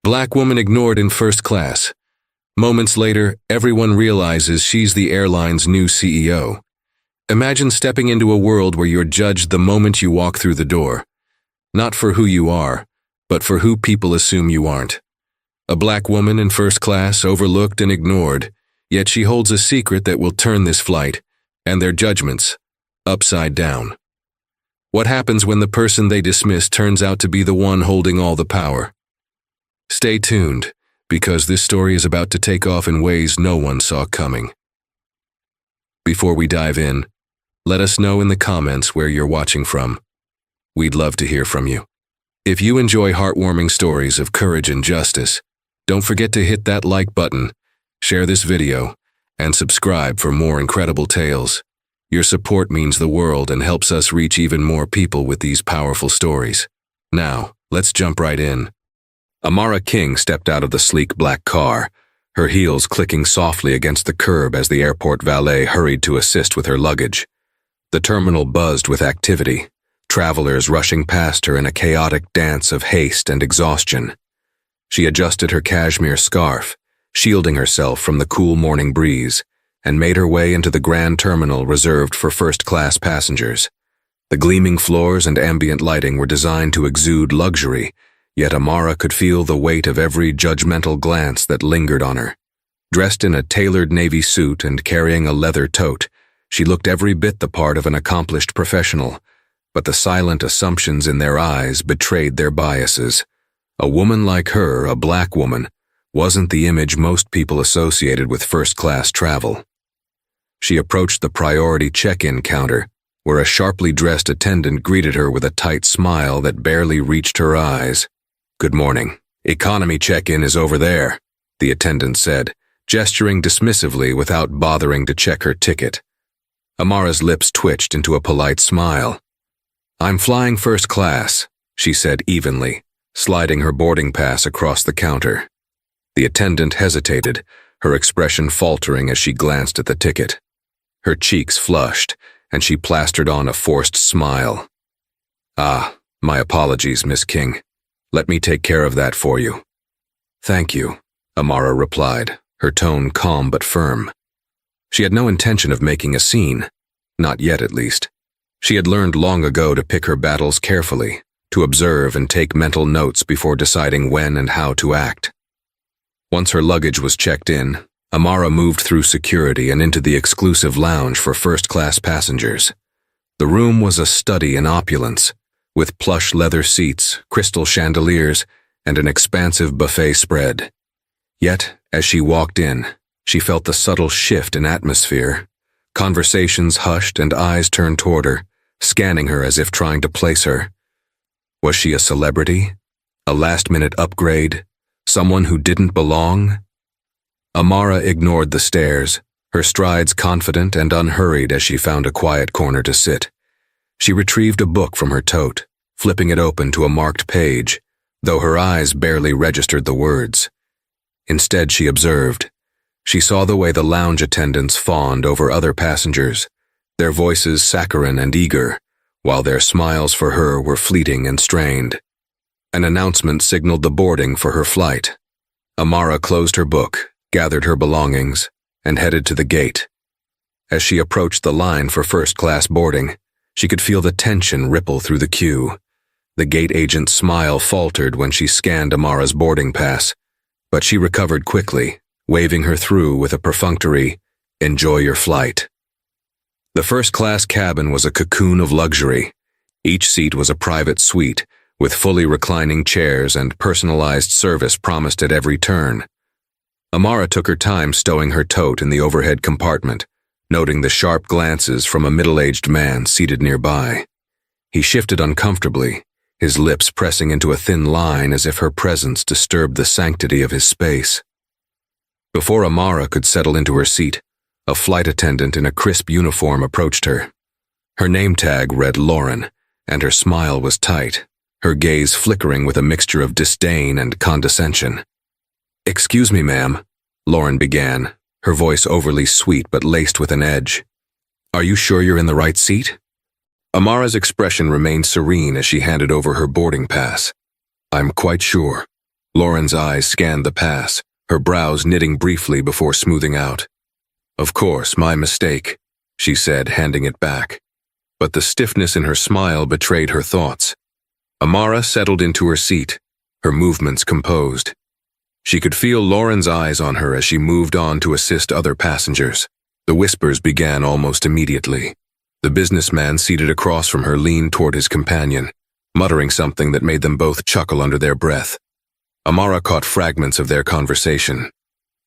Black woman ignored in first class. Moments later, everyone realizes she's the airline's new CEO. Imagine stepping into a world where you're judged the moment you walk through the door. Not for who you are, but for who people assume you aren't. A black woman in first class, overlooked and ignored, yet she holds a secret that will turn this flight, and their judgments, upside down. What happens when the person they dismiss turns out to be the one holding all the power? Stay tuned, because this story is about to take off in ways no one saw coming. Before we dive in, let us know in the comments where you're watching from. We'd love to hear from you. If you enjoy heartwarming stories of courage and justice, don't forget to hit that like button, share this video, and subscribe for more incredible tales. Your support means the world and helps us reach even more people with these powerful stories. Now, let's jump right in. Amara King stepped out of the sleek black car, her heels clicking softly against the curb as the airport valet hurried to assist with her luggage. The terminal buzzed with activity, travelers rushing past her in a chaotic dance of haste and exhaustion. She adjusted her cashmere scarf, shielding herself from the cool morning breeze, and made her way into the grand terminal reserved for first-class passengers. The gleaming floors and ambient lighting were designed to exude luxury, yet Amara could feel the weight of every judgmental glance that lingered on her. Dressed in a tailored navy suit and carrying a leather tote, she looked every bit the part of an accomplished professional, but the silent assumptions in their eyes betrayed their biases. A woman like her, a black woman, wasn't the image most people associated with first-class travel. She approached the priority check-in counter, where a sharply dressed attendant greeted her with a tight smile that barely reached her eyes. "Good morning. Economy check-in is over there," the attendant said, gesturing dismissively without bothering to check her ticket. Amara's lips twitched into a polite smile. "I'm flying first class," she said evenly, sliding her boarding pass across the counter. The attendant hesitated, her expression faltering as she glanced at the ticket. Her cheeks flushed, and she plastered on a forced smile. "Ah, my apologies, Miss King. Let me take care of that for you." "Thank you," Amara replied, her tone calm but firm. She had no intention of making a scene, not yet at least. She had learned long ago to pick her battles carefully, to observe and take mental notes before deciding when and how to act. Once her luggage was checked in, Amara moved through security and into the exclusive lounge for first-class passengers. The room was a study in opulence, with plush leather seats, crystal chandeliers, and an expansive buffet spread. Yet, as she walked in, she felt the subtle shift in atmosphere. Conversations hushed and eyes turned toward her, scanning her as if trying to place her. Was she a celebrity? A last-minute upgrade? Someone who didn't belong? Amara ignored the stares, her strides confident and unhurried as she found a quiet corner to sit. She retrieved a book from her tote, flipping it open to a marked page, though her eyes barely registered the words. Instead, she observed. She saw the way the lounge attendants fawned over other passengers, their voices saccharine and eager, while their smiles for her were fleeting and strained. An announcement signaled the boarding for her flight. Amara closed her book, gathered her belongings, and headed to the gate. As she approached the line for first-class boarding, she could feel the tension ripple through the queue. The gate agent's smile faltered when she scanned Amara's boarding pass, but she recovered quickly, waving her through with a perfunctory, "Enjoy your flight." The first-class cabin was a cocoon of luxury. Each seat was a private suite, with fully reclining chairs and personalized service promised at every turn. Amara took her time stowing her tote in the overhead compartment, noting the sharp glances from a middle-aged man seated nearby. He shifted uncomfortably, his lips pressing into a thin line as if her presence disturbed the sanctity of his space. Before Amara could settle into her seat, a flight attendant in a crisp uniform approached her. Her name tag read Lauren, and her smile was tight, her gaze flickering with a mixture of disdain and condescension. "Excuse me, ma'am," Lauren began, her voice overly sweet but laced with an edge. "Are you sure you're in the right seat?" Amara's expression remained serene as she handed over her boarding pass. "I'm quite sure," Lauren's eyes scanned the pass, her brows knitting briefly before smoothing out. "Of course, my mistake," she said, handing it back. But the stiffness in her smile betrayed her thoughts. Amara settled into her seat, her movements composed. She could feel Lauren's eyes on her as she moved on to assist other passengers. The whispers began almost immediately. The businessman seated across from her leaned toward his companion, muttering something that made them both chuckle under their breath. Amara caught fragments of their conversation.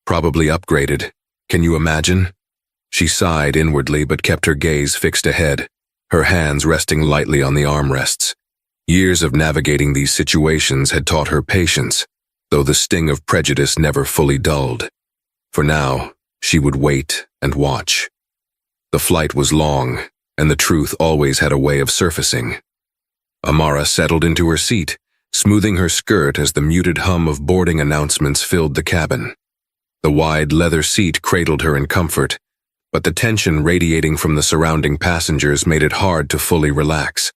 "Probably upgraded. Can you imagine?" She sighed inwardly but kept her gaze fixed ahead, her hands resting lightly on the armrests. Years of navigating these situations had taught her patience, though the sting of prejudice never fully dulled. For now, she would wait and watch. The flight was long, and the truth always had a way of surfacing. Amara settled into her seat, smoothing her skirt as the muted hum of boarding announcements filled the cabin. The wide leather seat cradled her in comfort, but the tension radiating from the surrounding passengers made it hard to fully relax.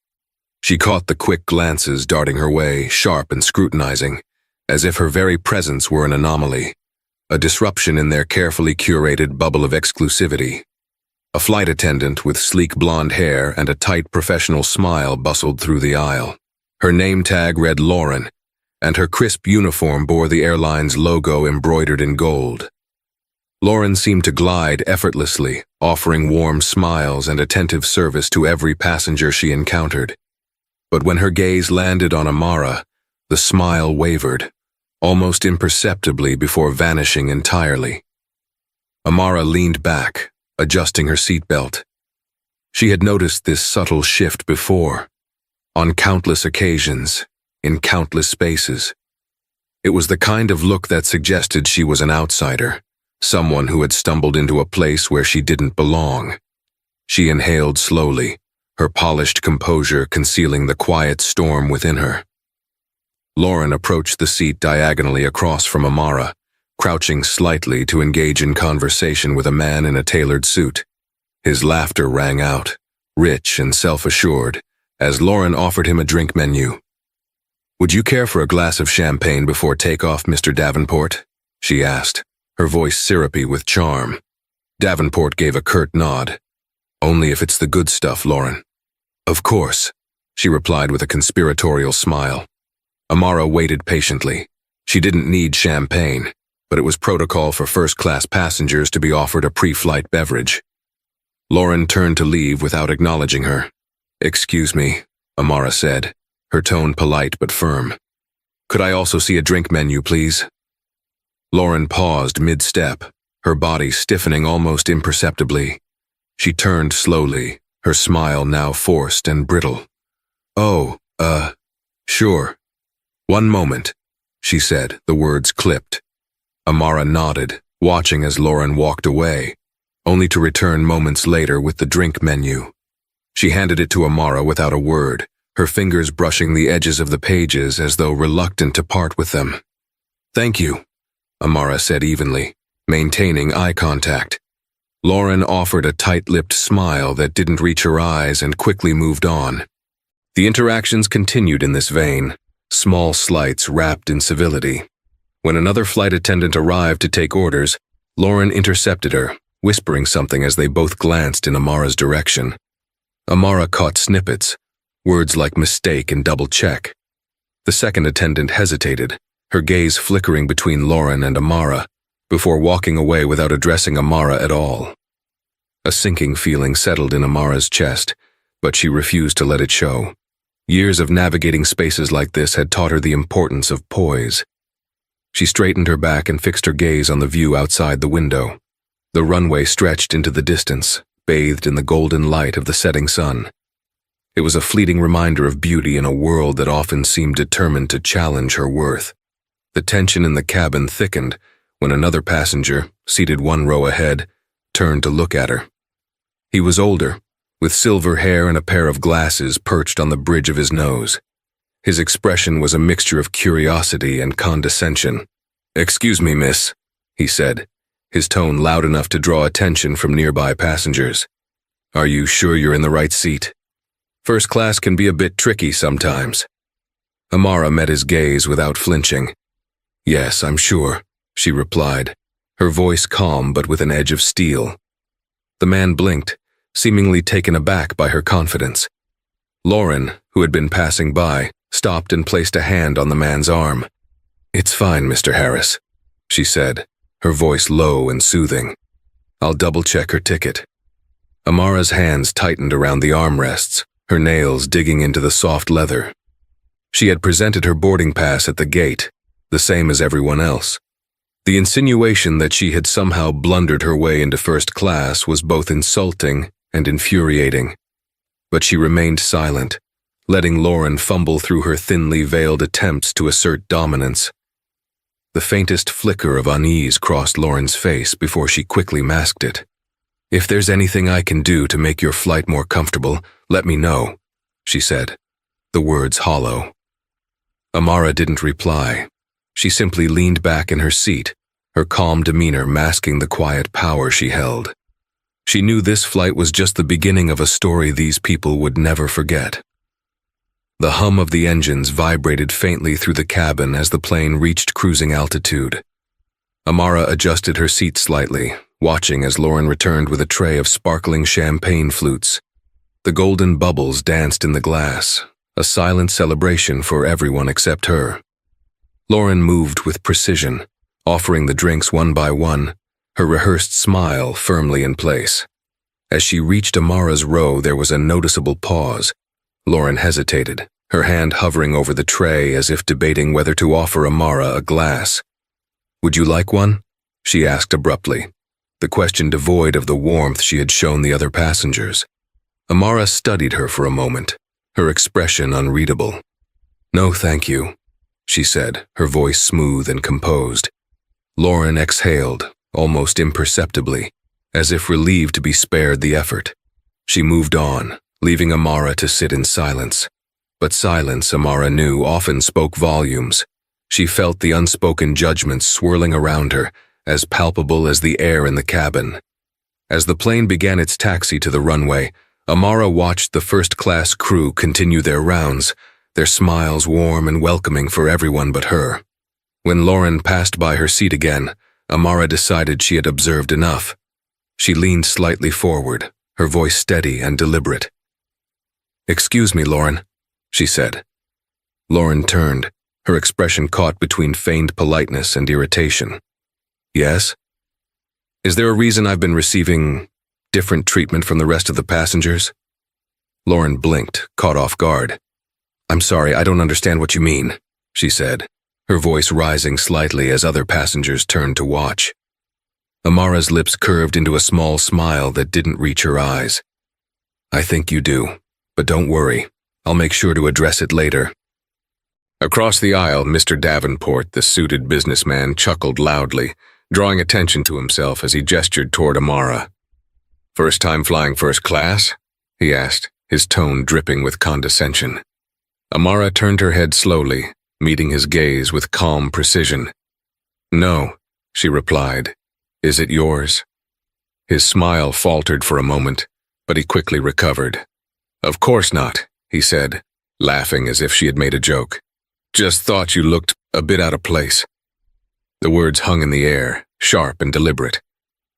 She caught the quick glances darting her way, sharp and scrutinizing, as if her very presence were an anomaly, a disruption in their carefully curated bubble of exclusivity. A flight attendant with sleek blonde hair and a tight professional smile bustled through the aisle. Her name tag read Lauren, and her crisp uniform bore the airline's logo embroidered in gold. Lauren seemed to glide effortlessly, offering warm smiles and attentive service to every passenger she encountered. But when her gaze landed on Amara, the smile wavered, almost imperceptibly before vanishing entirely. Amara leaned back, adjusting her seatbelt. She had noticed this subtle shift before, on countless occasions, in countless spaces. It was the kind of look that suggested she was an outsider, someone who had stumbled into a place where she didn't belong. She inhaled slowly, her polished composure concealing the quiet storm within her. Lauren approached the seat diagonally across from Amara, crouching slightly to engage in conversation with a man in a tailored suit. His laughter rang out, rich and self-assured, as Lauren offered him a drink menu. "Would you care for a glass of champagne before takeoff, Mr. Davenport?" she asked, her voice syrupy with charm. Davenport gave a curt nod. "Only if it's the good stuff, Lauren." "Of course," she replied with a conspiratorial smile. Amara waited patiently. She didn't need champagne, but it was protocol for first-class passengers to be offered a pre-flight beverage. Lauren turned to leave without acknowledging her. "Excuse me," Amara said, her tone polite but firm. "Could I also see a drink menu, please?" Lauren paused mid-step, her body stiffening almost imperceptibly. She turned slowly, her smile now forced and brittle. "Oh, sure. One moment," she said, the words clipped. Amara nodded, watching as Lauren walked away, only to return moments later with the drink menu. She handed it to Amara without a word, her fingers brushing the edges of the pages as though reluctant to part with them. "Thank you," Amara said evenly, maintaining eye contact. Lauren offered a tight-lipped smile that didn't reach her eyes and quickly moved on. The interactions continued in this vein, small slights wrapped in civility. When another flight attendant arrived to take orders, Lauren intercepted her, whispering something as they both glanced in Amara's direction. Amara caught snippets, words like mistake and double check. The second attendant hesitated, her gaze flickering between Lauren and Amara, before walking away without addressing Amara at all. A sinking feeling settled in Amara's chest, but she refused to let it show. Years of navigating spaces like this had taught her the importance of poise. She straightened her back and fixed her gaze on the view outside the window. The runway stretched into the distance, bathed in the golden light of the setting sun. It was a fleeting reminder of beauty in a world that often seemed determined to challenge her worth. The tension in the cabin thickened when another passenger, seated one row ahead, turned to look at her. He was older, with silver hair and a pair of glasses perched on the bridge of his nose. His expression was a mixture of curiosity and condescension. "Excuse me, miss," he said, his tone loud enough to draw attention from nearby passengers. "Are you sure you're in the right seat? First class can be a bit tricky sometimes." Amara met his gaze without flinching. Yes, I'm sure, she replied, her voice calm but with an edge of steel. The man blinked, seemingly taken aback by her confidence. Lauren, who had been passing by, stopped and placed a hand on the man's arm. "It's fine, Mr. Harris," she said, her voice low and soothing. "I'll double-check her ticket." Amara's hands tightened around the armrests, her nails digging into the soft leather. She had presented her boarding pass at the gate, the same as everyone else. The insinuation that she had somehow blundered her way into first class was both insulting and infuriating. But she remained silent, letting Lauren fumble through her thinly veiled attempts to assert dominance. The faintest flicker of unease crossed Lauren's face before she quickly masked it. "If there's anything I can do to make your flight more comfortable, let me know," she said, the words hollow. Amara didn't reply. She simply leaned back in her seat, her calm demeanor masking the quiet power she held. She knew this flight was just the beginning of a story these people would never forget. The hum of the engines vibrated faintly through the cabin as the plane reached cruising altitude. Amara adjusted her seat slightly, watching as Lauren returned with a tray of sparkling champagne flutes. The golden bubbles danced in the glass, a silent celebration for everyone except her. Lauren moved with precision, offering the drinks one by one, her rehearsed smile firmly in place. As she reached Amara's row, there was a noticeable pause. Lauren hesitated, her hand hovering over the tray as if debating whether to offer Amara a glass. "Would you like one?" she asked abruptly, the question devoid of the warmth she had shown the other passengers. Amara studied her for a moment, her expression unreadable. "No, thank you," she said, her voice smooth and composed. Lauren exhaled, almost imperceptibly, as if relieved to be spared the effort. She moved on, leaving Amara to sit in silence. But silence, Amara knew, often spoke volumes. She felt the unspoken judgments swirling around her, as palpable as the air in the cabin. As the plane began its taxi to the runway, Amara watched the first-class crew continue their rounds, their smiles warm and welcoming for everyone but her. When Lauren passed by her seat again, Amara decided she had observed enough. She leaned slightly forward, her voice steady and deliberate. "Excuse me, Lauren," she said. Lauren turned, her expression caught between feigned politeness and irritation. "Yes? Is there a reason I've been receiving different treatment from the rest of the passengers?" Lauren blinked, caught off guard. "I'm sorry, I don't understand what you mean," she said, her voice rising slightly as other passengers turned to watch. Amara's lips curved into a small smile that didn't reach her eyes. "I think you do, but don't worry. I'll make sure to address it later." Across the aisle, Mr. Davenport, the suited businessman, chuckled loudly, drawing attention to himself as he gestured toward Amara. "First time flying first class?" he asked, his tone dripping with condescension. Amara turned her head slowly, meeting his gaze with calm precision. "No," she replied. "Is it yours?" His smile faltered for a moment, but he quickly recovered. "Of course not," he said, laughing as if she had made a joke. "Just thought you looked a bit out of place." The words hung in the air, sharp and deliberate.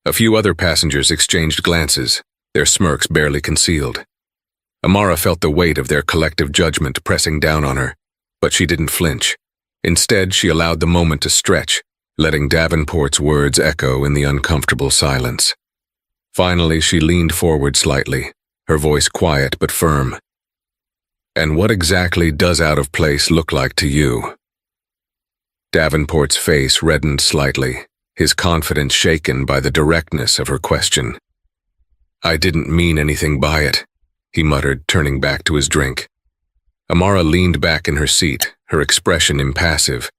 A few other passengers exchanged glances, their smirks barely concealed. Amara felt the weight of their collective judgment pressing down on her, but she didn't flinch. Instead, she allowed the moment to stretch, letting Davenport's words echo in the uncomfortable silence. Finally, she leaned forward slightly, her voice quiet but firm. "And what exactly does out of place look like to you?" Davenport's face reddened slightly, his confidence shaken by the directness of her question. "I didn't mean anything by it," he muttered, turning back to his drink. Amara leaned back in her seat, her expression impassive.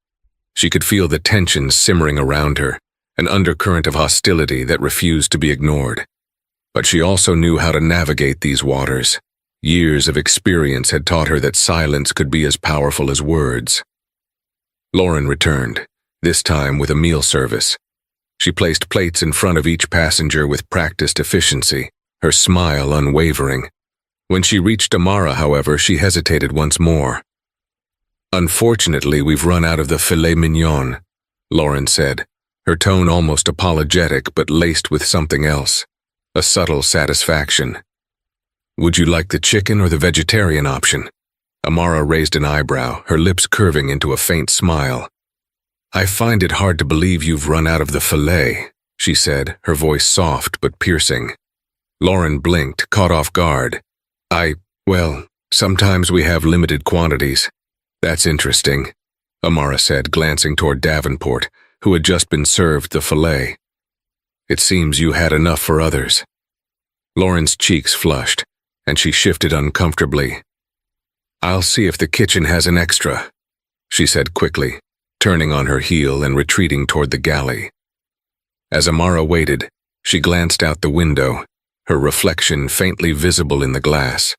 She could feel the tension simmering around her, an undercurrent of hostility that refused to be ignored. But she also knew how to navigate these waters. Years of experience had taught her that silence could be as powerful as words. Lauren returned, this time with a meal service. She placed plates in front of each passenger with practiced efficiency, her smile unwavering. When she reached Amara, however, she hesitated once more. "Unfortunately, we've run out of the filet mignon," Lauren said, her tone almost apologetic but laced with something else, a subtle satisfaction. Would you like the chicken or the vegetarian option? Amara raised an eyebrow, her lips curving into a faint smile. I find it hard to believe you've run out of the filet, she said, her voice soft but piercing. Lauren blinked, caught off guard. Well, sometimes we have limited quantities. That's interesting, Amara said, glancing toward Davenport, who had just been served the filet. It seems you had enough for others. Lauren's cheeks flushed, and she shifted uncomfortably. I'll see if the kitchen has an extra, she said quickly, turning on her heel and retreating toward the galley. As Amara waited, she glanced out the window, her reflection faintly visible in the glass.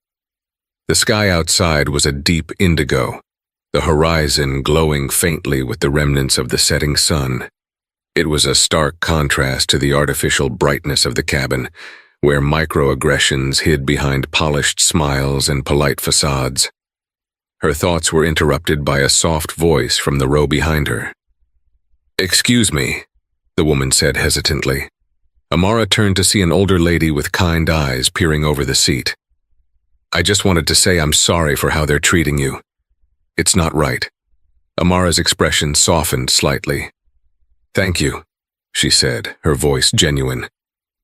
The sky outside was a deep indigo, the horizon glowing faintly with the remnants of the setting sun. It was a stark contrast to the artificial brightness of the cabin, where microaggressions hid behind polished smiles and polite facades. Her thoughts were interrupted by a soft voice from the row behind her. Excuse me, the woman said hesitantly. Amara turned to see an older lady with kind eyes peering over the seat. I just wanted to say I'm sorry for how they're treating you. It's not right. Amara's expression softened slightly. Thank you, she said, her voice genuine.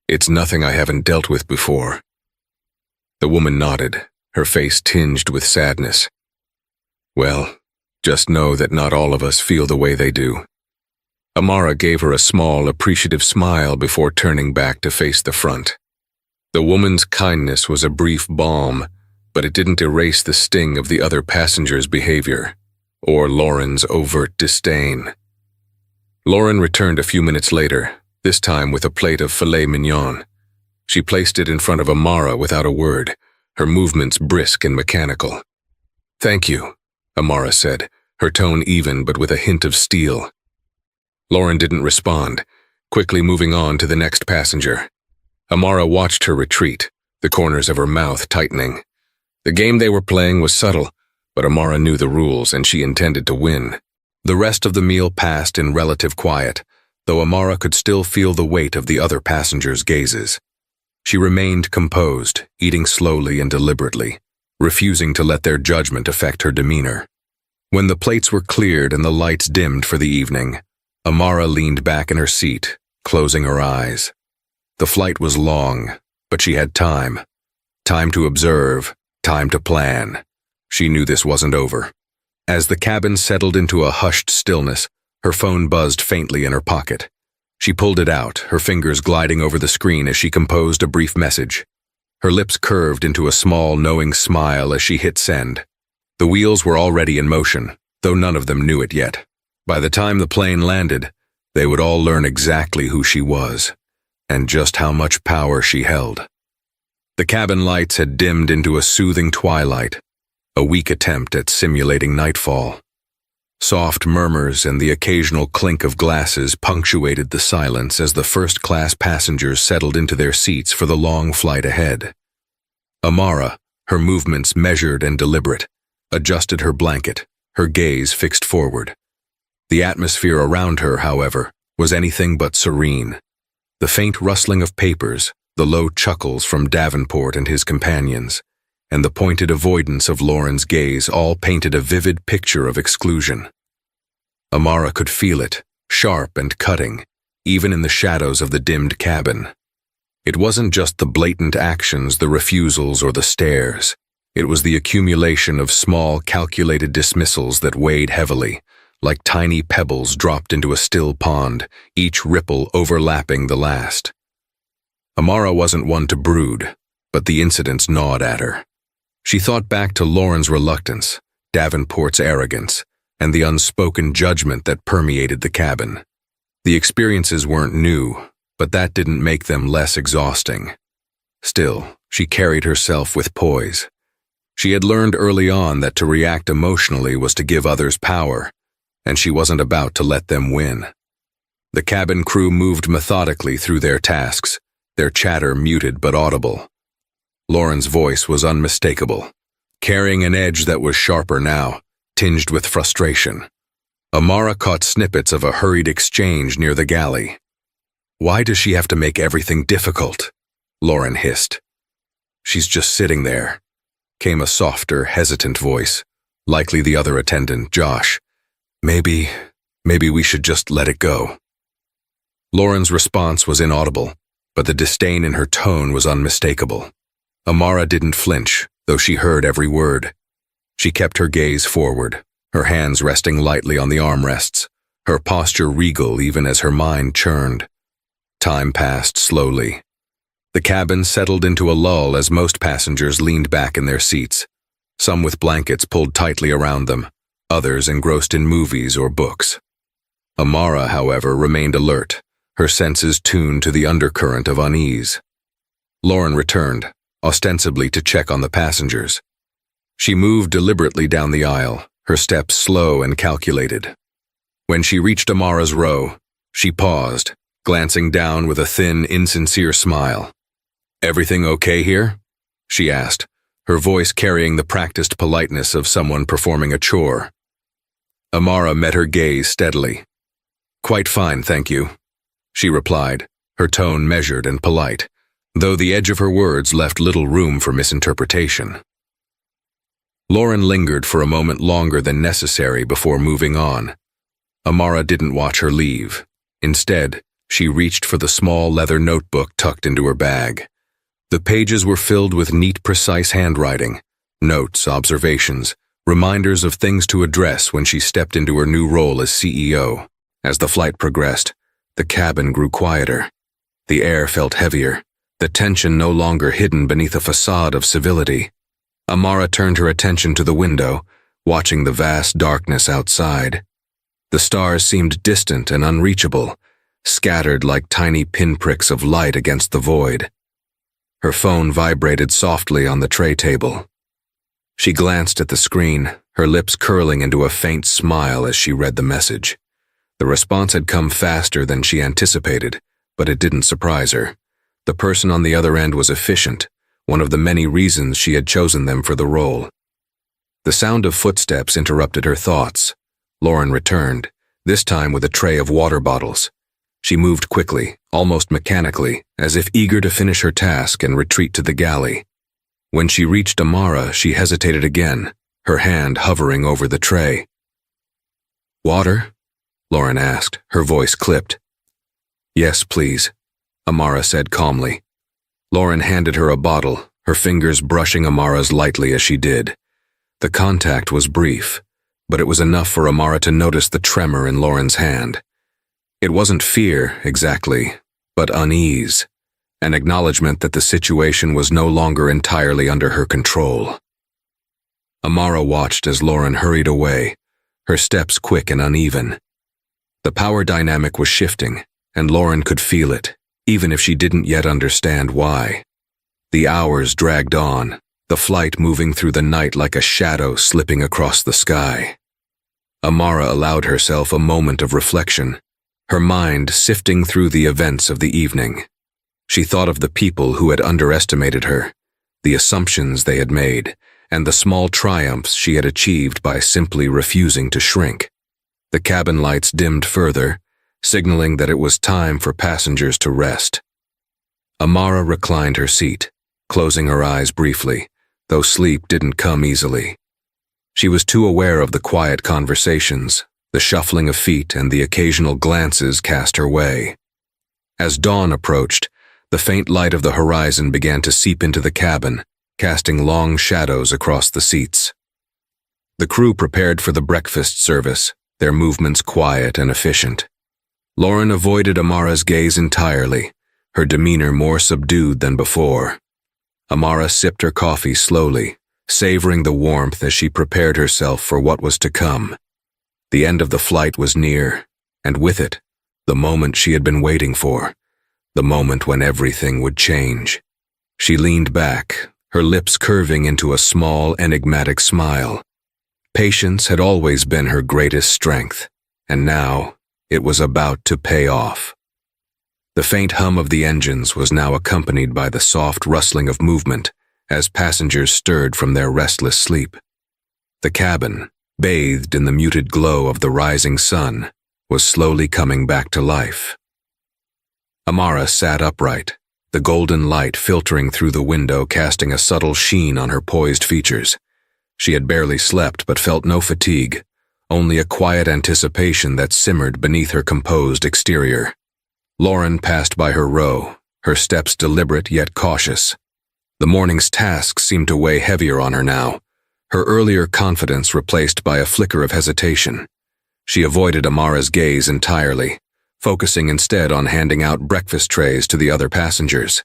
It's nothing I haven't dealt with before. The woman nodded, her face tinged with sadness. Well, just know that not all of us feel the way they do. Amara gave her a small, appreciative smile before turning back to face the front. The woman's kindness was a brief balm, but it didn't erase the sting of the other passengers' behavior, or Lauren's overt disdain. Lauren returned a few minutes later, this time with a plate of filet mignon. She placed it in front of Amara without a word, her movements brisk and mechanical. Thank you, Amara said, her tone even but with a hint of steel. Lauren didn't respond, quickly moving on to the next passenger. Amara watched her retreat, the corners of her mouth tightening. The game they were playing was subtle, but Amara knew the rules and she intended to win. The rest of the meal passed in relative quiet, though Amara could still feel the weight of the other passengers' gazes. She remained composed, eating slowly and deliberately, refusing to let their judgment affect her demeanor. When the plates were cleared and the lights dimmed for the evening, Amara leaned back in her seat, closing her eyes. The flight was long, but she had time. Time to observe, time to plan. She knew this wasn't over. As the cabin settled into a hushed stillness, her phone buzzed faintly in her pocket. She pulled it out, her fingers gliding over the screen as she composed a brief message. Her lips curved into a small, knowing smile as she hit send. The wheels were already in motion, though none of them knew it yet. By the time the plane landed, they would all learn exactly who she was, and just how much power she held. The cabin lights had dimmed into a soothing twilight, a weak attempt at simulating nightfall. Soft murmurs and the occasional clink of glasses punctuated the silence as the first-class passengers settled into their seats for the long flight ahead. Amara, her movements measured and deliberate, adjusted her blanket, her gaze fixed forward. The atmosphere around her, however, was anything but serene. The faint rustling of papers, the low chuckles from Davenport and his companions, and the pointed avoidance of Lauren's gaze all painted a vivid picture of exclusion. Amara could feel it, sharp and cutting, even in the shadows of the dimmed cabin. It wasn't just the blatant actions, the refusals, or the stares. It was the accumulation of small, calculated dismissals that weighed heavily, like tiny pebbles dropped into a still pond, each ripple overlapping the last. Amara wasn't one to brood, but the incidents gnawed at her. She thought back to Lauren's reluctance, Davenport's arrogance, and the unspoken judgment that permeated the cabin. The experiences weren't new, but that didn't make them less exhausting. Still, she carried herself with poise. She had learned early on that to react emotionally was to give others power, and she wasn't about to let them win. The cabin crew moved methodically through their tasks, their chatter muted but audible. Lauren's voice was unmistakable, carrying an edge that was sharper now, tinged with frustration. Amara caught snippets of a hurried exchange near the galley. "Why does she have to make everything difficult?" Lauren hissed. "She's just sitting there," came a softer, hesitant voice, likely the other attendant, Josh. Maybe we should just let it go." Lauren's response was inaudible, but the disdain in her tone was unmistakable. Amara didn't flinch, though she heard every word. She kept her gaze forward, her hands resting lightly on the armrests, her posture regal even as her mind churned. Time passed slowly. The cabin settled into a lull as most passengers leaned back in their seats, some with blankets pulled tightly around them, others engrossed in movies or books. Amara, however, remained alert, her senses tuned to the undercurrent of unease. Lauren returned, ostensibly to check on the passengers. She moved deliberately down the aisle, her steps slow and calculated. When she reached Amara's row, she paused, glancing down with a thin, insincere smile. "Everything okay here?" she asked, her voice carrying the practiced politeness of someone performing a chore. Amara met her gaze steadily. "Quite fine, thank you," she replied, her tone measured and polite, though the edge of her words left little room for misinterpretation. Lauren lingered for a moment longer than necessary before moving on. Amara didn't watch her leave. Instead, she reached for the small leather notebook tucked into her bag. The pages were filled with neat, precise handwriting, notes, observations, reminders of things to address when she stepped into her new role as CEO. As the flight progressed, the cabin grew quieter. The air felt heavier, the tension no longer hidden beneath a facade of civility. Amara turned her attention to the window, watching the vast darkness outside. The stars seemed distant and unreachable, scattered like tiny pinpricks of light against the void. Her phone vibrated softly on the tray table. She glanced at the screen, her lips curling into a faint smile as she read the message. The response had come faster than she anticipated, but it didn't surprise her. The person on the other end was efficient, one of the many reasons she had chosen them for the role. The sound of footsteps interrupted her thoughts. Lauren returned, this time with a tray of water bottles. She moved quickly, almost mechanically, as if eager to finish her task and retreat to the galley. When she reached Amara, she hesitated again, her hand hovering over the tray. "Water?" Lauren asked, her voice clipped. "Yes, please," Amara said calmly. Lauren handed her a bottle, her fingers brushing Amara's lightly as she did. The contact was brief, but it was enough for Amara to notice the tremor in Lauren's hand. It wasn't fear, exactly, but unease, an acknowledgement that the situation was no longer entirely under her control. Amara watched as Lauren hurried away, her steps quick and uneven. The power dynamic was shifting, and Lauren could feel it, even if she didn't yet understand why. The hours dragged on, the flight moving through the night like a shadow slipping across the sky. Amara allowed herself a moment of reflection, her mind sifting through the events of the evening. She thought of the people who had underestimated her, the assumptions they had made, and the small triumphs she had achieved by simply refusing to shrink. The cabin lights dimmed further, signaling that it was time for passengers to rest. Amara reclined her seat, closing her eyes briefly, though sleep didn't come easily. She was too aware of the quiet conversations, the shuffling of feet, and the occasional glances cast her way. As dawn approached, the faint light of the horizon began to seep into the cabin, casting long shadows across the seats. The crew prepared for the breakfast service, their movements quiet and efficient. Lauren avoided Amara's gaze entirely, her demeanor more subdued than before. Amara sipped her coffee slowly, savoring the warmth as she prepared herself for what was to come. The end of the flight was near, and with it, the moment she had been waiting for, the moment when everything would change. She leaned back, her lips curving into a small, enigmatic smile. Patience had always been her greatest strength, and now it was about to pay off. The faint hum of the engines was now accompanied by the soft rustling of movement as passengers stirred from their restless sleep. The cabin, bathed in the muted glow of the rising sun, was slowly coming back to life. Amara sat upright, the golden light filtering through the window casting a subtle sheen on her poised features. She had barely slept but felt no fatigue, only a quiet anticipation that simmered beneath her composed exterior. Lauren passed by her row, her steps deliberate yet cautious. The morning's tasks seemed to weigh heavier on her now, her earlier confidence replaced by a flicker of hesitation. She avoided Amara's gaze entirely, focusing instead on handing out breakfast trays to the other passengers.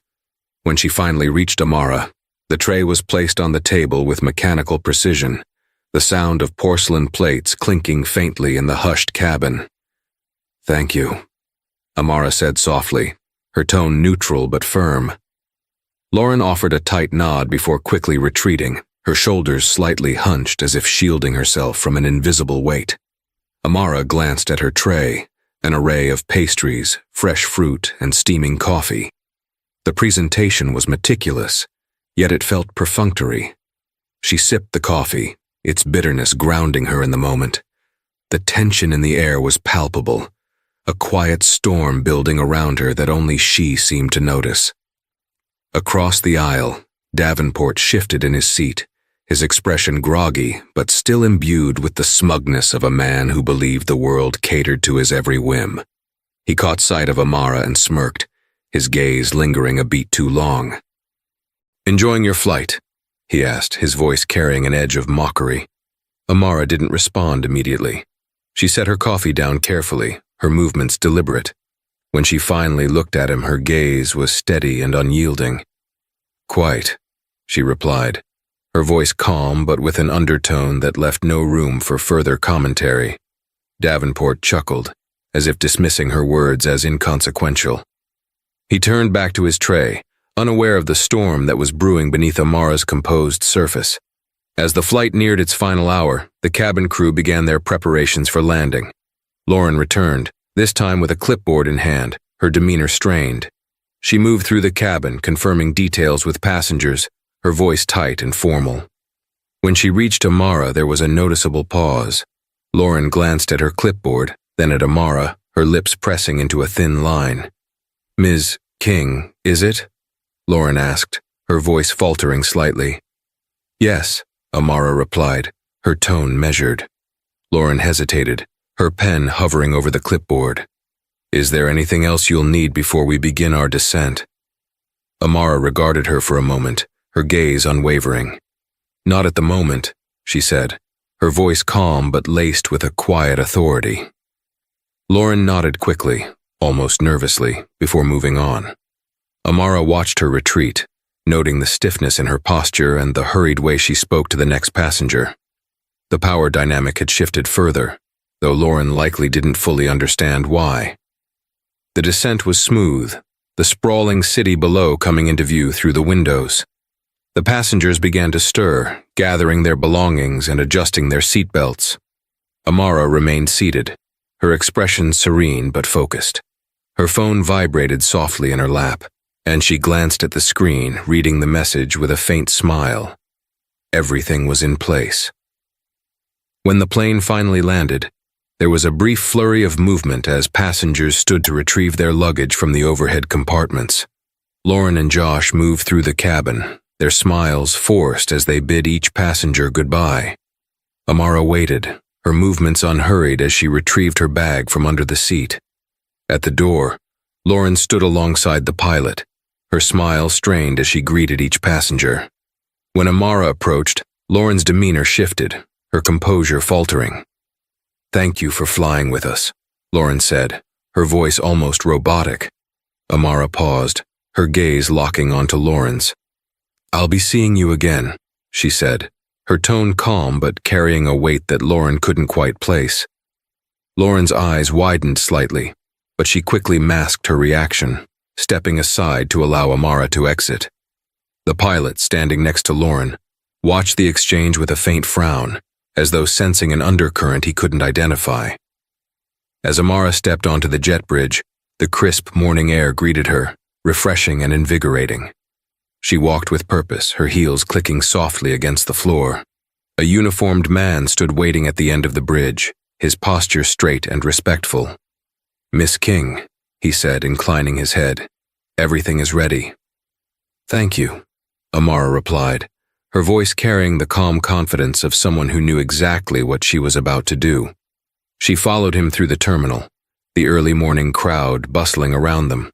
When she finally reached Amara, the tray was placed on the table with mechanical precision, the sound of porcelain plates clinking faintly in the hushed cabin. "Thank you," Amara said softly, her tone neutral but firm. Lauren offered a tight nod before quickly retreating, her shoulders slightly hunched as if shielding herself from an invisible weight. Amara glanced at her tray, an array of pastries, fresh fruit, and steaming coffee. The presentation was meticulous, yet it felt perfunctory. She sipped the coffee, its bitterness grounding her in the moment. The tension in the air was palpable, a quiet storm building around her that only she seemed to notice. Across the aisle, Davenport shifted in his seat, his expression groggy but still imbued with the smugness of a man who believed the world catered to his every whim. He caught sight of Amara and smirked, his gaze lingering a beat too long. "Enjoying your flight?" he asked, his voice carrying an edge of mockery. Amara didn't respond immediately. She set her coffee down carefully, her movements deliberate. When she finally looked at him, her gaze was steady and unyielding. "Quite," she replied, her voice calm but with an undertone that left no room for further commentary. Davenport chuckled, as if dismissing her words as inconsequential. He turned back to his tray, unaware of the storm that was brewing beneath Amara's composed surface. As the flight neared its final hour, the cabin crew began their preparations for landing. Lauren returned, this time with a clipboard in hand, her demeanor strained. She moved through the cabin, confirming details with passengers, her voice tight and formal. When she reached Amara, there was a noticeable pause. Lauren glanced at her clipboard, then at Amara, her lips pressing into a thin line. "Ms. King, is it?" Lauren asked, her voice faltering slightly. "Yes," Amara replied, her tone measured. Lauren hesitated, her pen hovering over the clipboard. "Is there anything else you'll need before we begin our descent?" Amara regarded her for a moment, her gaze unwavering. "Not at the moment," she said, her voice calm but laced with a quiet authority. Lauren nodded quickly, almost nervously, before moving on. Amara watched her retreat, noting the stiffness in her posture and the hurried way she spoke to the next passenger. The power dynamic had shifted further, though Lauren likely didn't fully understand why. The descent was smooth, the sprawling city below coming into view through the windows. The passengers began to stir, gathering their belongings and adjusting their seatbelts. Amara remained seated, her expression serene but focused. Her phone vibrated softly in her lap, and she glanced at the screen, reading the message with a faint smile. Everything was in place. When the plane finally landed, there was a brief flurry of movement as passengers stood to retrieve their luggage from the overhead compartments. Lauren and Josh moved through the cabin, their smiles forced as they bid each passenger goodbye. Amara waited, her movements unhurried as she retrieved her bag from under the seat. At the door, Lauren stood alongside the pilot, her smile strained as she greeted each passenger. When Amara approached, Lauren's demeanor shifted, her composure faltering. "Thank you for flying with us," Lauren said, her voice almost robotic. Amara paused, her gaze locking onto Lauren's. "I'll be seeing you again," she said, her tone calm but carrying a weight that Lauren couldn't quite place. Lauren's eyes widened slightly, but she quickly masked her reaction, stepping aside to allow Amara to exit. The pilot, standing next to Lauren, watched the exchange with a faint frown, as though sensing an undercurrent he couldn't identify. As Amara stepped onto the jet bridge, the crisp morning air greeted her, refreshing and invigorating. She walked with purpose, her heels clicking softly against the floor. A uniformed man stood waiting at the end of the bridge, his posture straight and respectful. "Miss King," he said, inclining his head, "everything is ready." "Thank you," Amara replied, her voice carrying the calm confidence of someone who knew exactly what she was about to do. She followed him through the terminal, the early morning crowd bustling around them.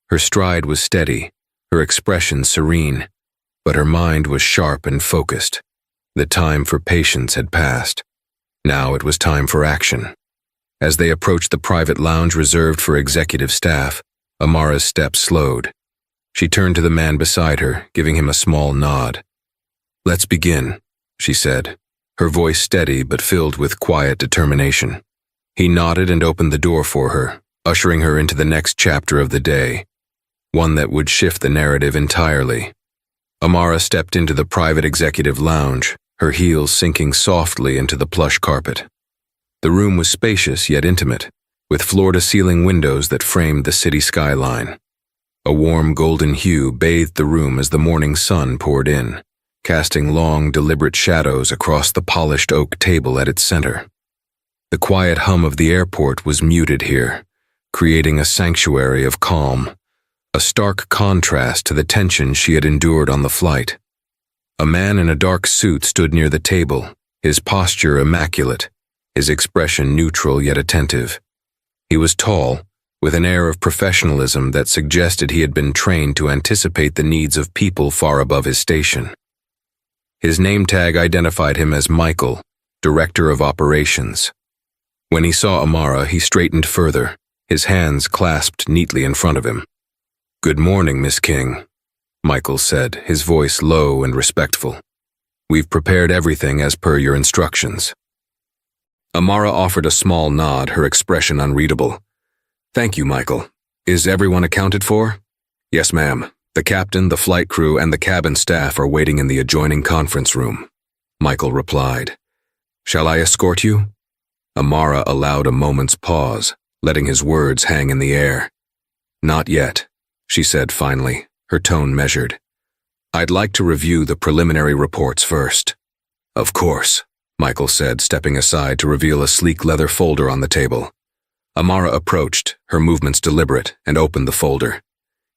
Her stride was steady, her expression serene, but her mind was sharp and focused. The time for patience had passed. Now it was time for action. As they approached the private lounge reserved for executive staff, Amara's steps slowed. She turned to the man beside her, giving him a small nod. "Let's begin," she said, her voice steady but filled with quiet determination. He nodded and opened the door for her, ushering her into the next chapter of the day, one that would shift the narrative entirely. Amara stepped into the private executive lounge, her heels sinking softly into the plush carpet. The room was spacious yet intimate, with floor-to-ceiling windows that framed the city skyline. A warm golden hue bathed the room as the morning sun poured in, casting long, deliberate shadows across the polished oak table at its center. The quiet hum of the airport was muted here, creating a sanctuary of calm, a stark contrast to the tension she had endured on the flight. A man in a dark suit stood near the table, his posture immaculate, his expression neutral yet attentive. He was tall, with an air of professionalism that suggested he had been trained to anticipate the needs of people far above his station. His name tag identified him as Michael, Director of Operations. When he saw Amara, he straightened further, his hands clasped neatly in front of him. "Good morning, Miss King," Michael said, his voice low and respectful. "We've prepared everything as per your instructions." Amara offered a small nod, her expression unreadable. "Thank you, Michael. Is everyone accounted for?" "Yes, ma'am. The captain, the flight crew, and the cabin staff are waiting in the adjoining conference room," Michael replied. "Shall I escort you?" Amara allowed a moment's pause, letting his words hang in the air. "Not yet," she said finally, her tone measured. "I'd like to review the preliminary reports first." "Of course," Michael said, stepping aside to reveal a sleek leather folder on the table. Amara approached, her movements deliberate, and opened the folder.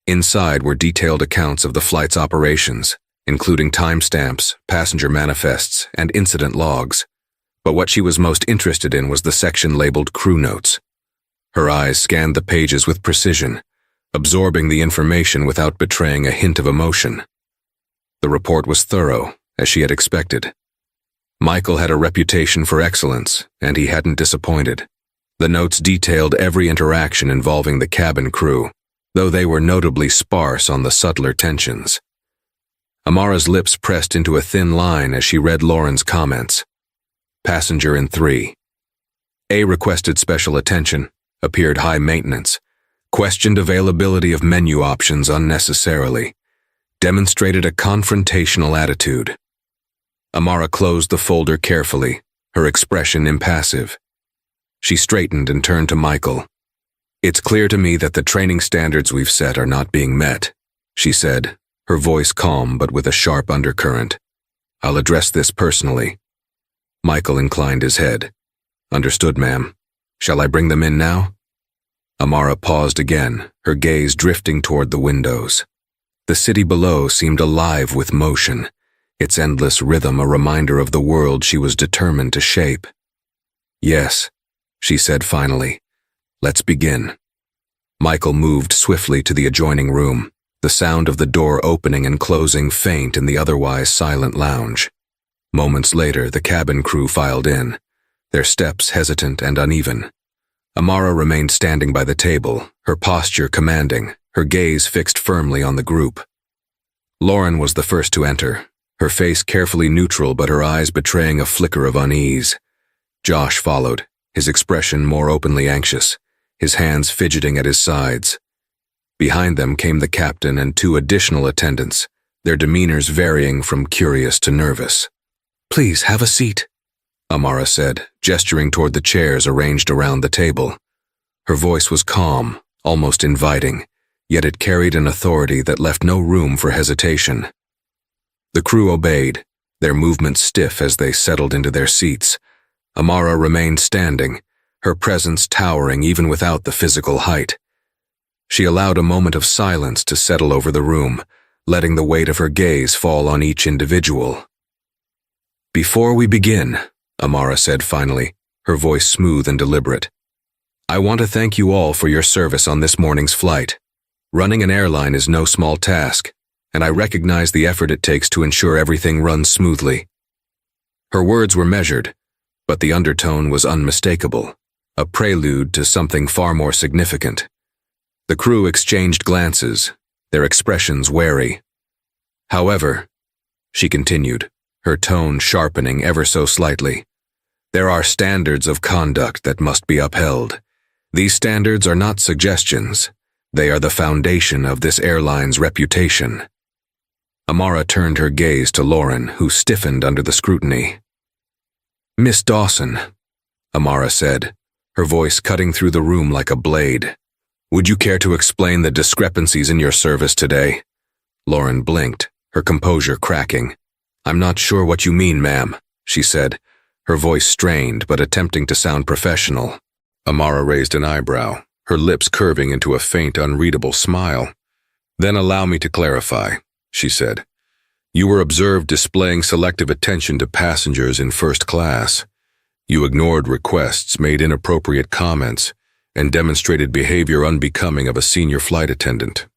Inside were detailed accounts of the flight's operations, including timestamps, passenger manifests, and incident logs. But what she was most interested in was the section labeled Crew Notes. Her eyes scanned the pages with precision, absorbing the information without betraying a hint of emotion. The report was thorough, as she had expected. Michael had a reputation for excellence, and he hadn't disappointed. The notes detailed every interaction involving the cabin crew, though they were notably sparse on the subtler tensions. Amara's lips pressed into a thin line as she read Lauren's comments. Passenger in 3. A requested special attention, appeared high maintenance, questioned availability of menu options unnecessarily, demonstrated a confrontational attitude. Amara closed the folder carefully, her expression impassive. She straightened and turned to Michael. "It's clear to me that the training standards we've set are not being met," she said, her voice calm but with a sharp undercurrent. "I'll address this personally." Michael inclined his head. "Understood, ma'am. Shall I bring them in now?" Amara paused again, her gaze drifting toward the windows. The city below seemed alive with motion, its endless rhythm a reminder of the world she was determined to shape. "Yes," she said finally. "Let's begin." Michael moved swiftly to the adjoining room, the sound of the door opening and closing faint in the otherwise silent lounge. Moments later, the cabin crew filed in, their steps hesitant and uneven. Amara remained standing by the table, her posture commanding, her gaze fixed firmly on the group. Lauren was the first to enter, her face carefully neutral but her eyes betraying a flicker of unease. Josh followed, his expression more openly anxious, his hands fidgeting at his sides. Behind them came the captain and 2 additional attendants, their demeanors varying from curious to nervous. "Please have a seat," Amara said, gesturing toward the chairs arranged around the table. Her voice was calm, almost inviting, yet it carried an authority that left no room for hesitation. The crew obeyed, their movements stiff as they settled into their seats. Amara remained standing, her presence towering even without the physical height. She allowed a moment of silence to settle over the room, letting the weight of her gaze fall on each individual. "Before we begin," Amara said finally, her voice smooth and deliberate, "I want to thank you all for your service on this morning's flight. Running an airline is no small task, and I recognize the effort it takes to ensure everything runs smoothly." Her words were measured, but the undertone was unmistakable, a prelude to something far more significant. The crew exchanged glances, their expressions wary. "However," she continued, her tone sharpening ever so slightly, "there are standards of conduct that must be upheld. These standards are not suggestions. They are the foundation of this airline's reputation." Amara turned her gaze to Lauren, who stiffened under the scrutiny. "Miss Dawson," Amara said, her voice cutting through the room like a blade, "would you care to explain the discrepancies in your service today?" Lauren blinked, her composure cracking. "I'm not sure what you mean, ma'am," she said, her voice strained but attempting to sound professional. Amara raised an eyebrow, her lips curving into a faint, unreadable smile. "Then allow me to clarify," she said. "You were observed displaying selective attention to passengers in first class. You ignored requests, made inappropriate comments, and demonstrated behavior unbecoming of a senior flight attendant."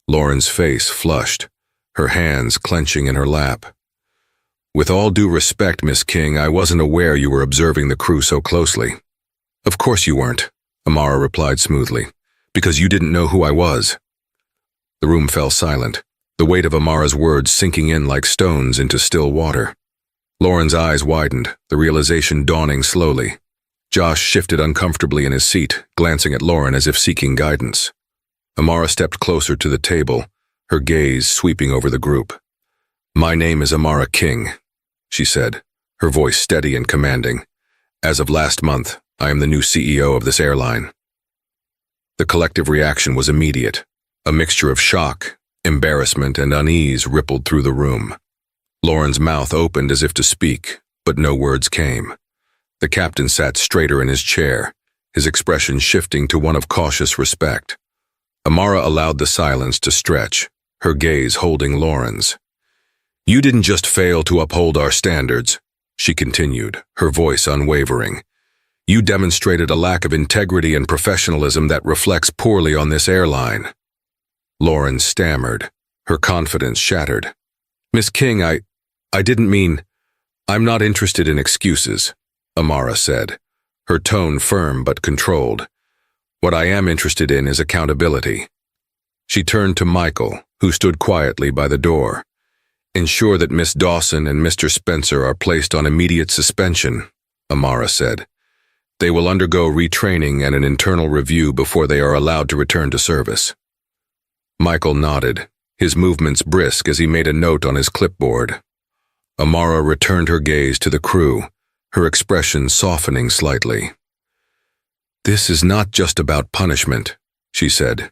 Lauren's face flushed, her hands clenching in her lap. "With all due respect, Miss King, I wasn't aware you were observing the crew so closely." "Of course you weren't," Amara replied smoothly, "because you didn't know who I was." The room fell silent, the weight of Amara's words sinking in like stones into still water. Lauren's eyes widened, the realization dawning slowly. Josh shifted uncomfortably in his seat, glancing at Lauren as if seeking guidance. Amara stepped closer to the table, her gaze sweeping over the group. "My name is Amara King," she said, her voice steady and commanding. "As of last month, I am the new CEO of this airline." The collective reaction was immediate. A mixture of shock, embarrassment, and unease rippled through the room. Lauren's mouth opened as if to speak, but no words came. The captain sat straighter in his chair, his expression shifting to one of cautious respect. Amara allowed the silence to stretch, her gaze holding Lauren's. "You didn't just fail to uphold our standards," she continued, her voice unwavering. "You demonstrated a lack of integrity and professionalism that reflects poorly on this airline." Lauren stammered, her confidence shattered. "Miss King, I didn't mean—" "I'm not interested in excuses," Amara said, her tone firm but controlled. "What I am interested in is accountability." She turned to Michael, who stood quietly by the door. "Ensure that Miss Dawson and Mr. Spencer are placed on immediate suspension," Amara said. "They will undergo retraining and an internal review before they are allowed to return to service." Michael nodded, his movements brisk as he made a note on his clipboard. Amara returned her gaze to the crew, her expression softening slightly. "This is not just about punishment," she said.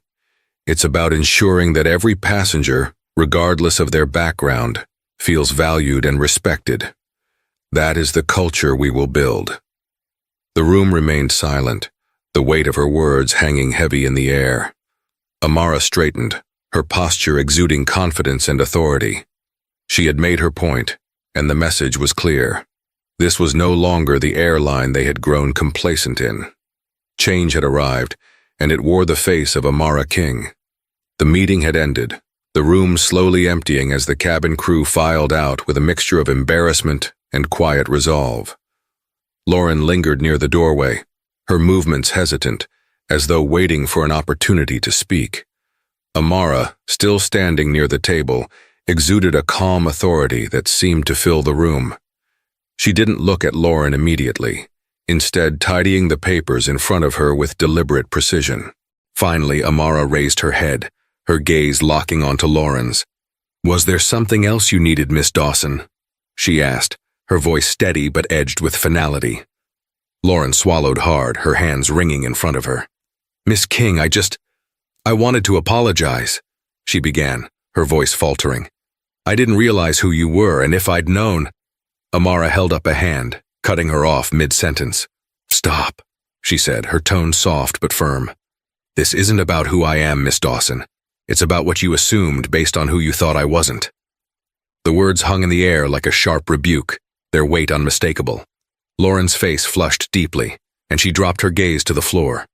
"It's about ensuring that every passenger, regardless of their background, feels valued and respected. That is the culture we will build." The room remained silent, the weight of her words hanging heavy in the air. Amara straightened, her posture exuding confidence and authority. She had made her point, and the message was clear. This was no longer the airline they had grown complacent in. Change had arrived, and it wore the face of Amara King. The meeting had ended, the room slowly emptying as the cabin crew filed out with a mixture of embarrassment and quiet resolve. Lauren lingered near the doorway, her movements hesitant, as though waiting for an opportunity to speak. Amara, still standing near the table, exuded a calm authority that seemed to fill the room. She didn't look at Lauren immediately, instead tidying the papers in front of her with deliberate precision. Finally, Amara raised her head, her gaze locking onto Lauren's. "Was there something else you needed, Miss Dawson?" she asked, her voice steady but edged with finality. Lauren swallowed hard, her hands wringing in front of her. "Miss King, I wanted to apologize," she began, her voice faltering. I didn't realize who you were, and if I'd known—" Amara held up a hand, cutting her off mid-sentence. "Stop," she said, her tone soft but firm. "This isn't about who I am, Miss Dawson. It's about what you assumed based on who you thought I wasn't." The words hung in the air like a sharp rebuke, their weight unmistakable. Lauren's face flushed deeply, and she dropped her gaze to the floor.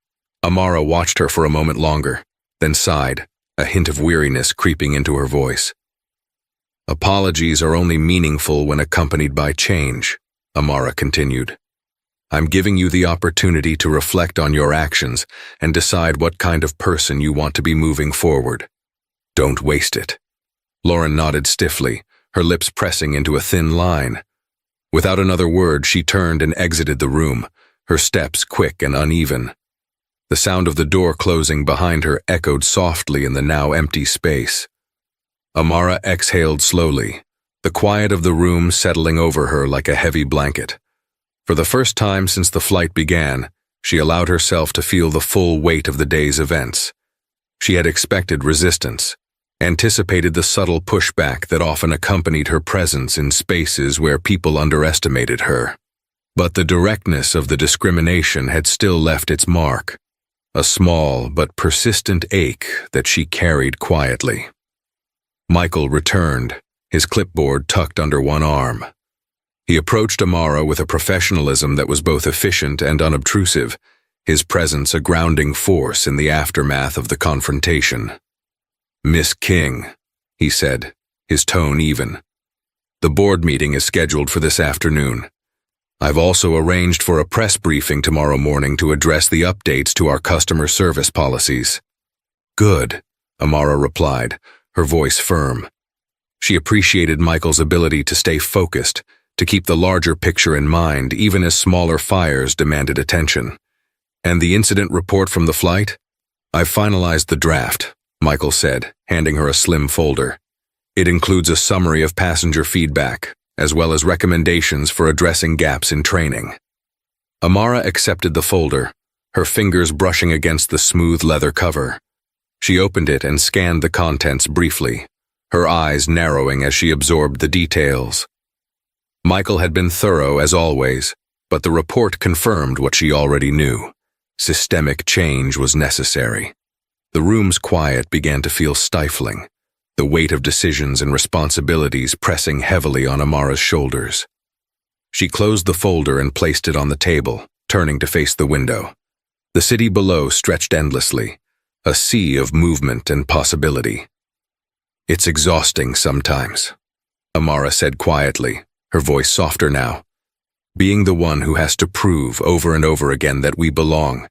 Amara watched her for a moment longer, then sighed, a hint of weariness creeping into her voice. "Apologies are only meaningful when accompanied by change," Amara continued. "I'm giving you the opportunity to reflect on your actions and decide what kind of person you want to be moving forward. Don't waste it." Lauren nodded stiffly, her lips pressing into a thin line. Without another word, she turned and exited the room, her steps quick and uneven. The sound of the door closing behind her echoed softly in the now empty space. Amara exhaled slowly, the quiet of the room settling over her like a heavy blanket. For the first time since the flight began, she allowed herself to feel the full weight of the day's events. She had expected resistance, anticipated the subtle pushback that often accompanied her presence in spaces where people underestimated her. But the directness of the discrimination had still left its mark, a small but persistent ache that she carried quietly. Michael returned, his clipboard tucked under one arm. He approached Amara with a professionalism that was both efficient and unobtrusive, his presence a grounding force in the aftermath of the confrontation. "Miss King," he said, his tone even. "The board meeting is scheduled for this afternoon. I've also arranged for a press briefing tomorrow morning to address the updates to our customer service policies." "Good," Amara replied, her voice firm. She appreciated Michael's ability to stay focused, to keep the larger picture in mind even as smaller fires demanded attention. "And the incident report from the flight? I've finalized the draft," Michael said, handing her a slim folder. "It includes a summary of passenger feedback, as well as recommendations for addressing gaps in training." Amara accepted the folder, her fingers brushing against the smooth leather cover. She opened it and scanned the contents briefly, her eyes narrowing as she absorbed the details. Michael had been thorough as always, but the report confirmed what she already knew. Systemic change was necessary. The room's quiet began to feel stifling, the weight of decisions and responsibilities pressing heavily on Amara's shoulders. She closed the folder and placed it on the table, turning to face the window. The city below stretched endlessly, a sea of movement and possibility. "It's exhausting sometimes," Amara said quietly, her voice softer now. "Being the one who has to prove over and over again that we belong,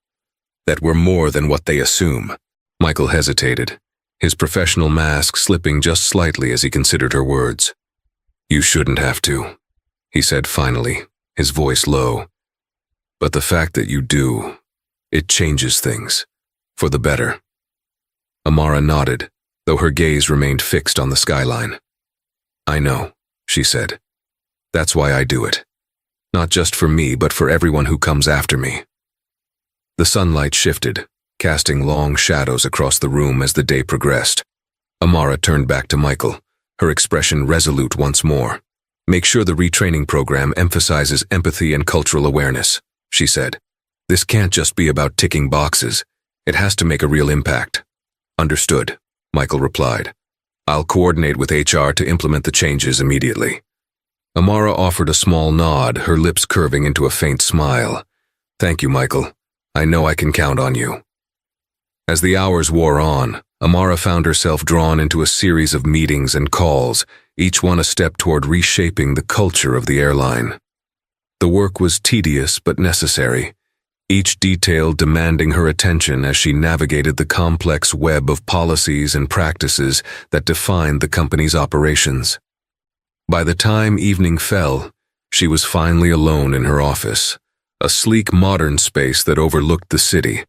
that we're more than what they assume." Michael hesitated, his professional mask slipping just slightly as he considered her words. "You shouldn't have to," he said finally, his voice low. "But the fact that you do, it changes things, for the better." Amara nodded, though her gaze remained fixed on the skyline. "I know," she said. "That's why I do it. Not just for me, but for everyone who comes after me." The sunlight shifted, casting long shadows across the room as the day progressed. Amara turned back to Michael, her expression resolute once more. "Make sure the retraining program emphasizes empathy and cultural awareness," she said. "This can't just be about ticking boxes. It has to make a real impact." "Understood," Michael replied. "I'll coordinate with HR to implement the changes immediately." Amara offered a small nod, her lips curving into a faint smile. "Thank you, Michael. I know I can count on you." As the hours wore on, Amara found herself drawn into a series of meetings and calls, each one a step toward reshaping the culture of the airline. The work was tedious but necessary, each detail demanding her attention as she navigated the complex web of policies and practices that defined the company's operations. By the time evening fell, she was finally alone in her office, a sleek modern space that overlooked the city.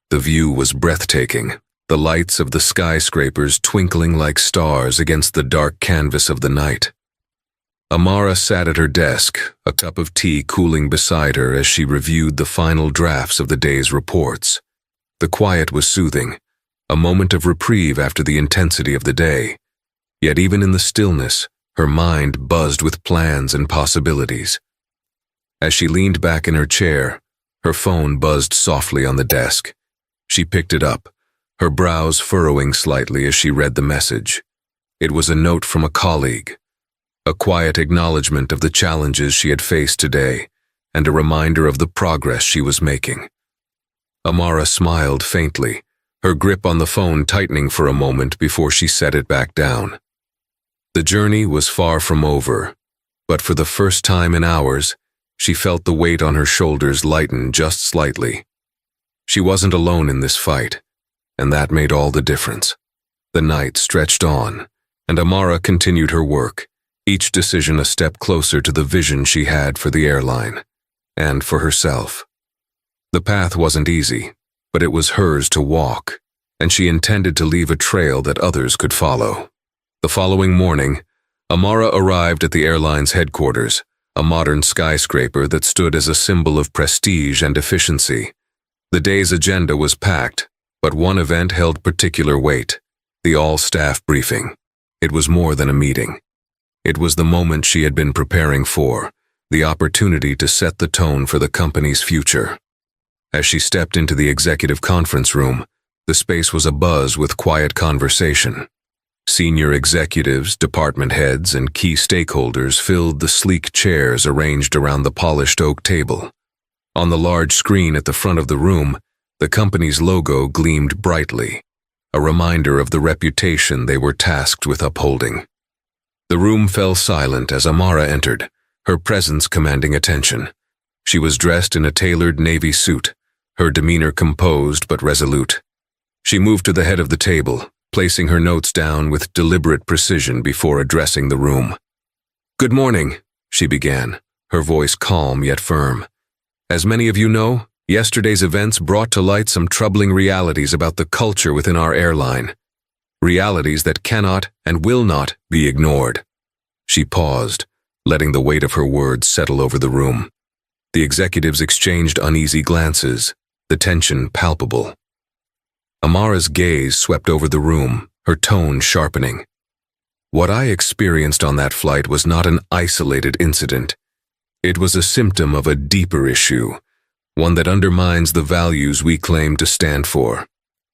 The view was breathtaking, the lights of the skyscrapers twinkling like stars against the dark canvas of the night. Amara sat at her desk, a cup of tea cooling beside her as she reviewed the final drafts of the day's reports. The quiet was soothing, a moment of reprieve after the intensity of the day. Yet even in the stillness, her mind buzzed with plans and possibilities. As she leaned back in her chair, her phone buzzed softly on the desk. She picked it up, her brows furrowing slightly as she read the message. It was a note from a colleague, a quiet acknowledgement of the challenges she had faced today, and a reminder of the progress she was making. Amara smiled faintly, her grip on the phone tightening for a moment before she set it back down. The journey was far from over, but for the first time in hours, she felt the weight on her shoulders lighten just slightly. She wasn't alone in this fight, and that made all the difference. The night stretched on, and Amara continued her work, each decision a step closer to the vision she had for the airline, and for herself. The path wasn't easy, but it was hers to walk, and she intended to leave a trail that others could follow. The following morning, Amara arrived at the airline's headquarters, a modern skyscraper that stood as a symbol of prestige and efficiency. The day's agenda was packed, but one event held particular weight: the all-staff briefing. It was more than a meeting. It was the moment she had been preparing for, the opportunity to set the tone for the company's future. As she stepped into the executive conference room, the space was abuzz with quiet conversation. Senior executives, department heads, and key stakeholders filled the sleek chairs arranged around the polished oak table. On the large screen at the front of the room, the company's logo gleamed brightly, a reminder of the reputation they were tasked with upholding. The room fell silent as Amara entered, her presence commanding attention. She was dressed in a tailored navy suit, her demeanor composed but resolute. She moved to the head of the table, placing her notes down with deliberate precision before addressing the room. "Good morning," she began, her voice calm yet firm. "As many of you know, yesterday's events brought to light some troubling realities about the culture within our airline. Realities that cannot and will not be ignored." She paused, letting the weight of her words settle over the room. The executives exchanged uneasy glances, the tension palpable. Amara's gaze swept over the room, her tone sharpening. "What I experienced on that flight was not an isolated incident. It was a symptom of a deeper issue, one that undermines the values we claim to stand for.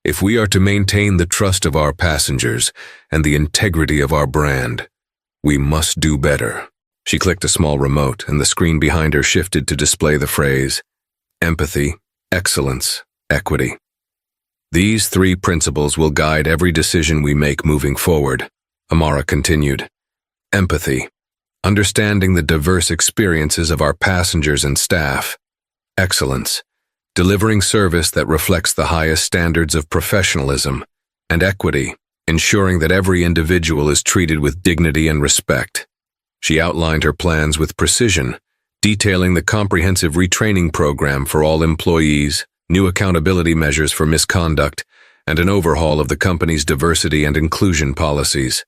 If we are to maintain the trust of our passengers and the integrity of our brand, we must do better." She clicked a small remote, and the screen behind her shifted to display the phrase, "Empathy, excellence, equity." "These three principles will guide every decision we make moving forward," Amara continued. "Empathy, understanding the diverse experiences of our passengers and staff. Excellence, delivering service that reflects the highest standards of professionalism. And equity, ensuring that every individual is treated with dignity and respect." She outlined her plans with precision, detailing the comprehensive retraining program for all employees, new accountability measures for misconduct, and an overhaul of the company's diversity and inclusion policies.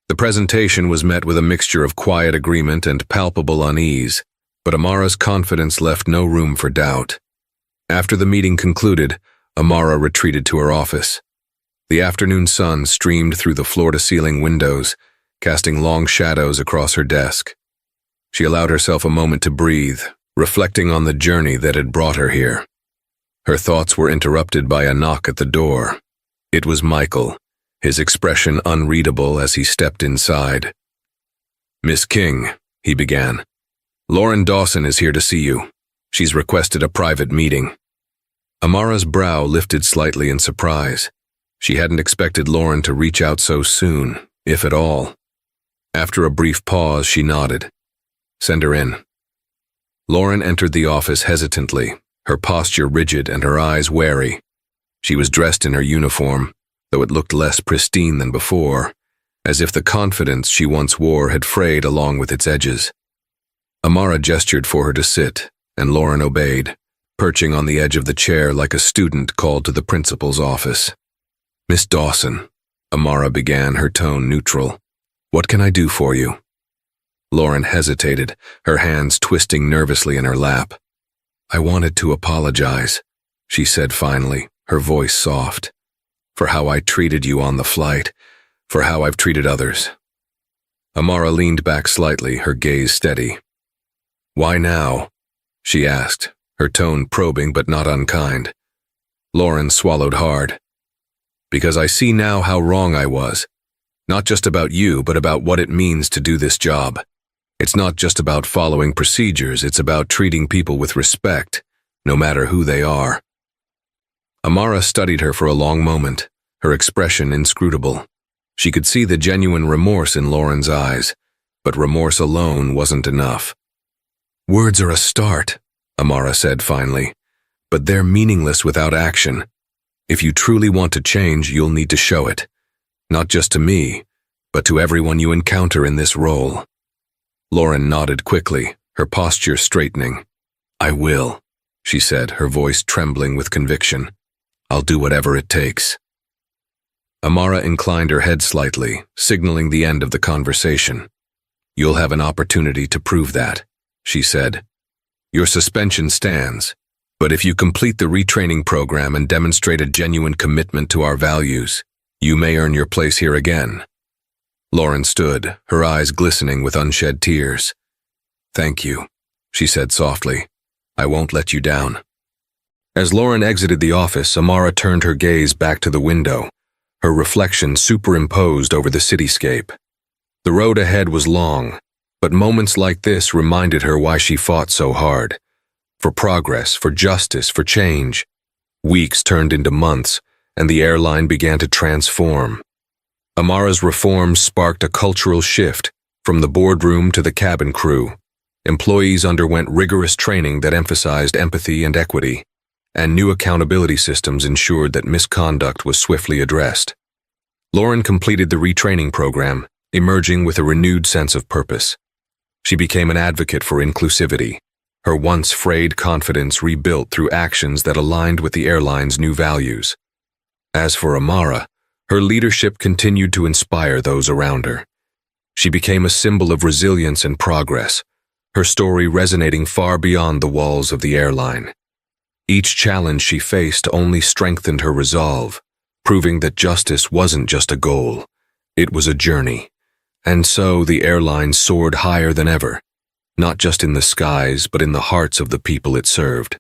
The presentation was met with a mixture of quiet agreement and palpable unease, but Amara's confidence left no room for doubt. After the meeting concluded, Amara retreated to her office. The afternoon sun streamed through the floor-to-ceiling windows, casting long shadows across her desk. She allowed herself a moment to breathe, reflecting on the journey that had brought her here. Her thoughts were interrupted by a knock at the door. It was Michael, his expression unreadable as he stepped inside. "Miss King," he began, "Lauren Dawson is here to see you. She's requested a private meeting." Amara's brow lifted slightly in surprise. She hadn't expected Lauren to reach out so soon, if at all. After a brief pause, she nodded. "Send her in." Lauren entered the office hesitantly, her posture rigid and her eyes wary. She was dressed in her uniform, though it looked less pristine than before, as if the confidence she once wore had frayed along with its edges. Amara gestured for her to sit, and Lauren obeyed, perching on the edge of the chair like a student called to the principal's office. "Miss Dawson," Amara began, her tone neutral, "what can I do for you?" Lauren hesitated, her hands twisting nervously in her lap. "I wanted to apologize," she said finally, her voice soft, "for how I treated you on the flight, for how I've treated others. Amara leaned back slightly, her gaze steady. "Why now?" she asked, her tone probing but not unkind. Lauren swallowed hard. "Because I see now how wrong I was. Not just about you, but about what it means to do this job. It's not just about following procedures, it's about treating people with respect, no matter who they are." Amara studied her for a long moment, her expression inscrutable. She could see the genuine remorse in Lauren's eyes, but remorse alone wasn't enough. "Words are a start," Amara said finally, "but they're meaningless without action. If you truly want to change, you'll need to show it. Not just to me, but to everyone you encounter in this role." Lauren nodded quickly, her posture straightening. "I will," she said, her voice trembling with conviction. "I'll do whatever it takes." Amara inclined her head slightly, signaling the end of the conversation. "You'll have an opportunity to prove that," she said. "Your suspension stands, but if you complete the retraining program and demonstrate a genuine commitment to our values, you may earn your place here again." Lauren stood, her eyes glistening with unshed tears. "Thank you," she said softly. "I won't let you down." As Lauren exited the office, Amara turned her gaze back to the window, her reflection superimposed over the cityscape. The road ahead was long, but moments like this reminded her why she fought so hard. For progress, for justice, for change. Weeks turned into months, and the airline began to transform. Amara's reforms sparked a cultural shift, from the boardroom to the cabin crew. Employees underwent rigorous training that emphasized empathy and equity, and new accountability systems ensured that misconduct was swiftly addressed. Lauren completed the retraining program, emerging with a renewed sense of purpose. She became an advocate for inclusivity, her once frayed confidence rebuilt through actions that aligned with the airline's new values. As for Amara, her leadership continued to inspire those around her. She became a symbol of resilience and progress, her story resonating far beyond the walls of the airline. Each challenge she faced only strengthened her resolve, proving that justice wasn't just a goal, it was a journey. And so the airline soared higher than ever, not just in the skies but in the hearts of the people it served.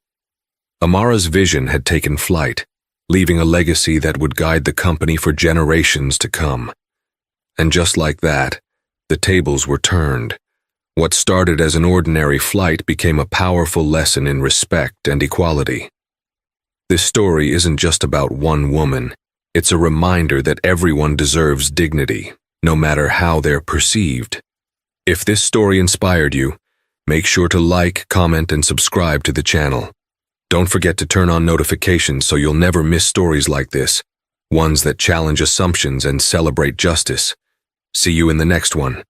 Amara's vision had taken flight, leaving a legacy that would guide the company for generations to come. And just like that, the tables were turned. What started as an ordinary flight became a powerful lesson in respect and equality. This story isn't just about one woman. It's a reminder that everyone deserves dignity, no matter how they're perceived. If this story inspired you, make sure to like, comment, and subscribe to the channel. Don't forget to turn on notifications so you'll never miss stories like this, ones that challenge assumptions and celebrate justice. See you in the next one.